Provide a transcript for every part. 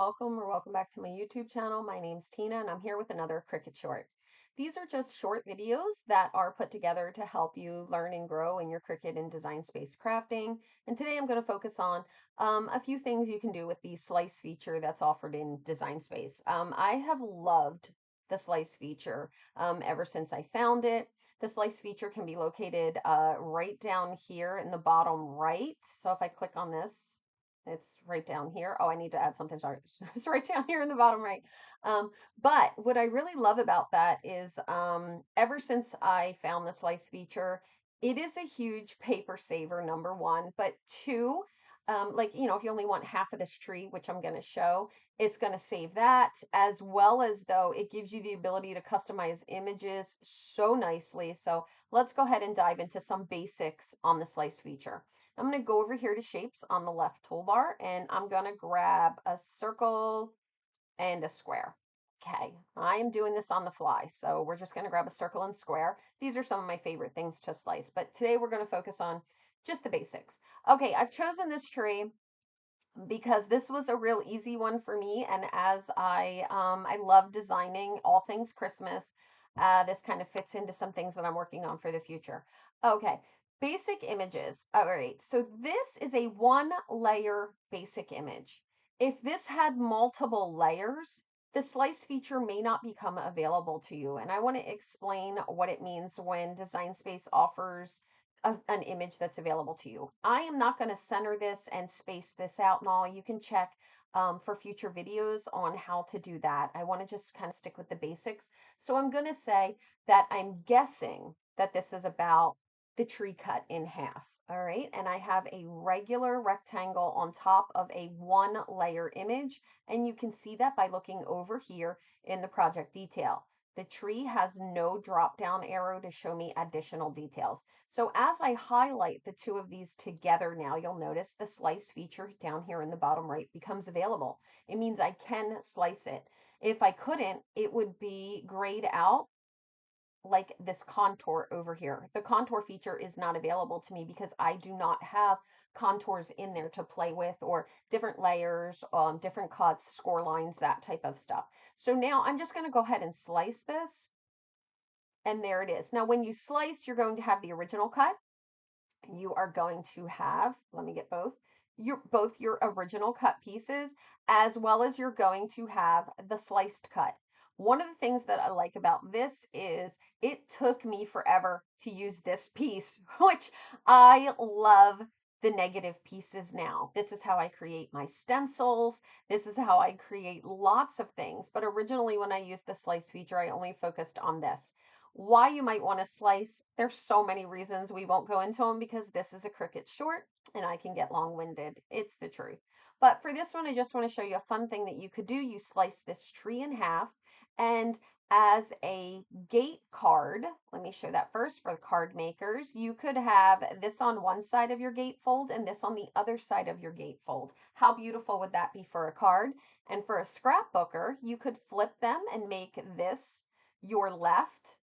welcome or welcome back to my YouTube channel. My name's Tina and I'm here with another Cricut short. These are just short videos that are put together to help you learn and grow in your Cricut and design space crafting. And today I'm going to focus on a few things you can do with the slice feature that's offered in Design Space. I have loved the slice feature ever since I found it. The slice feature can be located right down here in the bottom right. So if I click on this, it's right down here. Oh, I need to add something. Sorry. It's right down here in the bottom right. But what I really love about that is ever since I found the slice feature, it is a huge paper saver, number one. But two, like, if you only want half of this tree, which I'm going to show, it's going to save that, as well as though it gives you the ability to customize images so nicely. So let's go ahead and dive into some basics on the slice feature. I'm going to go over here to shapes on the left toolbar and I'm going to grab a circle and a square. Okay, I am doing this on the fly, so we're just going to grab a circle and square. These are some of my favorite things to slice, but today we're going to focus on just the basics. Okay, I've chosen this tree because this was a real easy one for me, and as I love designing all things Christmas, this kind of fits into some things that I'm working on for the future. Okay, basic images. All right, so this is a one layer basic image. If this had multiple layers, the slice feature may not become available to you, and I want to explain what it means when Design Space offers an image that's available to you. I am not going to center this and space this out and all. You can check for future videos on how to do that. I want to just kind of stick with the basics. So I'm going to say that I'm guessing that this is about the tree cut in half. All right, and I have a regular rectangle on top of a one layer image, and you can see that by looking over here in the project detail. The tree has no drop down arrow to show me additional details. So as I highlight the two of these together now, you'll notice the slice feature down here in the bottom right becomes available. It means I can slice it. If I couldn't, it would be grayed out like this contour over here. The contour feature is not available to me because I do not have contours in there to play with, or different layers, different cuts, score lines, that type of stuff. So now I'm just going to go ahead and slice this. And there it is. Now, when you slice, you're going to have the original cut. You are going to have, let me get both your original cut pieces, as well as you're going to have the sliced cut. One of the things that I like about this is it took me forever to use this piece, which I love the negative pieces now. This is how I create my stencils. This is how I create lots of things. But originally when I used the slice feature, I only focused on this. Why you might want to slice, there's so many reasons. We won't go into them because this is a Cricut short and I can get long-winded. It's the truth. But for this one, I just want to show you a fun thing that you could do. You slice this tree in half, and as a gate card, let me show that first for the card makers, you could have this on one side of your gatefold and this on the other side of your gatefold. How beautiful would that be for a card? And for a scrapbooker, you could flip them and make this your left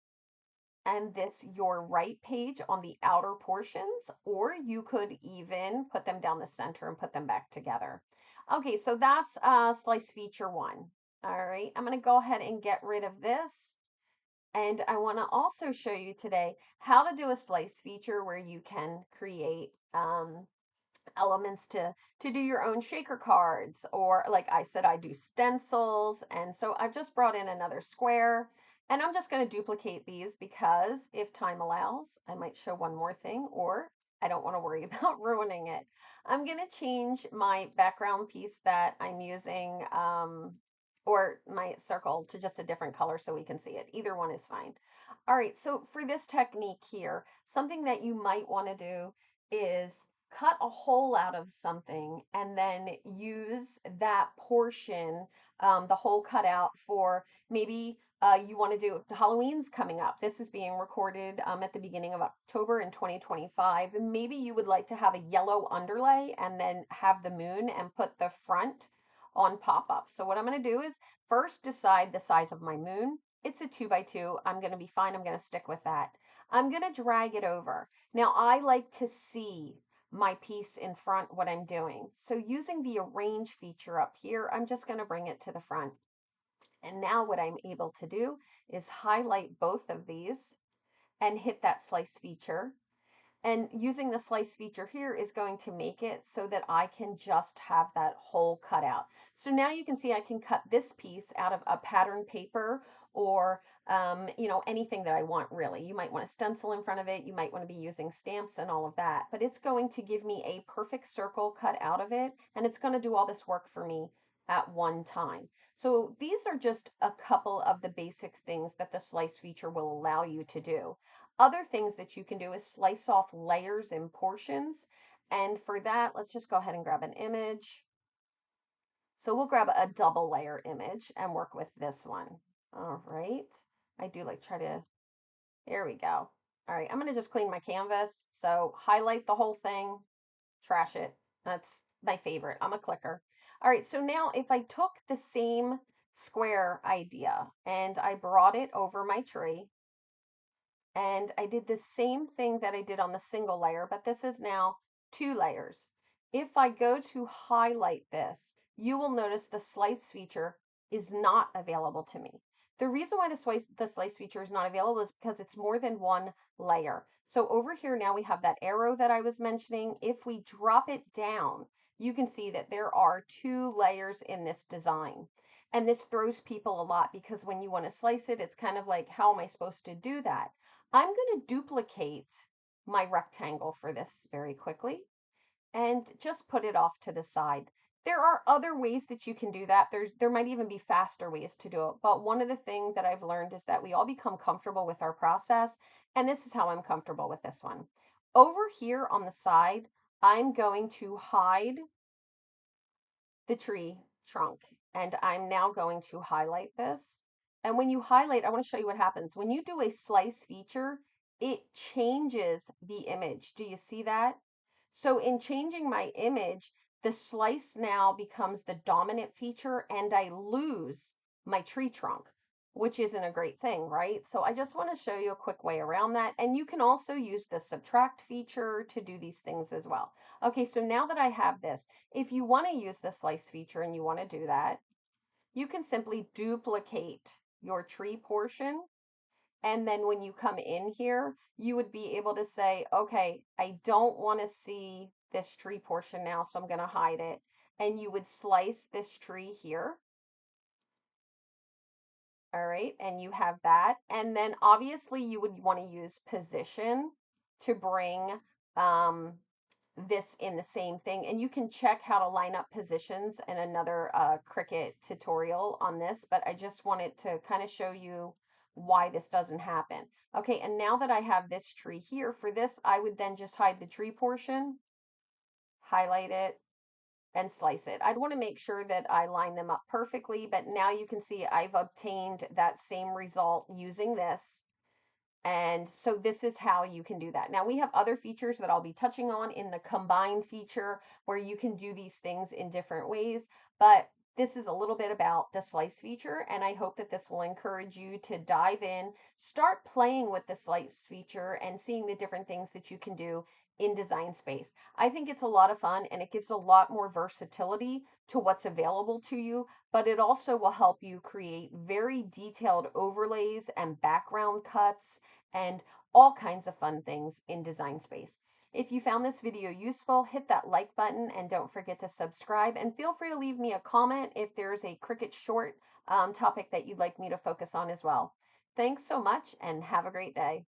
and this your right page on the outer portions, or you could even put them down the center and put them back together. Okay, so that's slice feature one. All right, I'm going to go ahead and get rid of this. And I want to also show you today how to do a slice feature where you can create elements to do your own shaker cards, or like I said, I do stencils. And so I've just brought in another square, and I'm just going to duplicate these because if time allows, I might show one more thing, or I don't want to worry about ruining it. I'm going to change my background piece that I'm using, or my circle, to just a different color so we can see it. Either one is fine. All right, so for this technique here, something that you might want to do is cut a hole out of something and then use that portion, the hole cut out, for maybe you want to do Halloween's coming up. This is being recorded at the beginning of October in 2025. Maybe you would like to have a yellow underlay and then have the moon and put the front on pop-up. So what I'm going to do is first decide the size of my moon. It's a 2x2. I'm going to be fine. I'm going to stick with that. I'm going to drag it over. Now I like to see my piece in front what I'm doing. So using the arrange feature up here, I'm just going to bring it to the front. And now what I'm able to do is highlight both of these and hit that slice feature. And using the slice feature here is going to make it so that I can just have that hole cut out. So now you can see I can cut this piece out of a pattern paper or anything that I want really. You might want a stencil in front of it. You might want to be using stamps and all of that, but it's going to give me a perfect circle cut out of it, and it's going to do all this work for me at one time. So these are just a couple of the basic things that the slice feature will allow you to do. Other things that you can do is slice off layers and portions. And for that, let's just go ahead and grab an image. So we'll grab a double layer image and work with this one. All right. I do like try to, there we go. All right, I'm going to just clean my canvas. So highlight the whole thing, trash it. That's my favorite. I'm a clicker. All right, so now if I took the same square idea and I brought it over my tree, and I did the same thing that I did on the single layer, but this is now 2 layers. If I go to highlight this, you will notice the slice feature is not available to me. The reason why the slice feature is not available is because it's more than 1 layer. So over here now we have that arrow that I was mentioning. If we drop it down, you can see that there are 2 layers in this design. And this throws people a lot because when you want to slice it, it's kind of like, how am I supposed to do that? I'm going to duplicate my rectangle for this very quickly and just put it off to the side. There are other ways that you can do that. There might even be faster ways to do it. But one of the things that I've learned is that we all become comfortable with our process. And this is how I'm comfortable with this one. Over here on the side, I'm going to hide the tree trunk. And I'm now going to highlight this. And when you highlight, I want to show you what happens. When you do a slice feature, it changes the image. Do you see that? So in changing my image, the slice now becomes the dominant feature and I lose my tree trunk, which isn't a great thing, right? So I just want to show you a quick way around that. And you can also use the subtract feature to do these things as well. Okay, so now that I have this, if you want to use the slice feature and you want to do that, you can simply duplicate your tree portion. And then when you come in here, you would be able to say, okay, I don't want to see this tree portion now, so I'm going to hide it. And you would slice this tree here. All right, and you have that. And then obviously you would want to use position to bring this in the same thing. And you can check how to line up positions in another Cricut tutorial on this, but I just wanted to kind of show you why this doesn't happen. Okay, and now that I have this tree here, for this, I would then just hide the tree portion, highlight it, and slice it. I'd want to make sure that I line them up perfectly, but now you can see I've obtained that same result using this. And so this is how you can do that. Now we have other features that I'll be touching on in the combine feature where you can do these things in different ways, but this is a little bit about the slice feature, and I hope that this will encourage you to dive in, start playing with the slice feature and seeing the different things that you can do in Design Space. I think it's a lot of fun and it gives a lot more versatility to what's available to you, but it also will help you create very detailed overlays and background cuts and all kinds of fun things in Design Space. If you found this video useful, hit that like button and don't forget to subscribe, and feel free to leave me a comment if there's a Cricut short topic that you'd like me to focus on as well. Thanks so much and have a great day.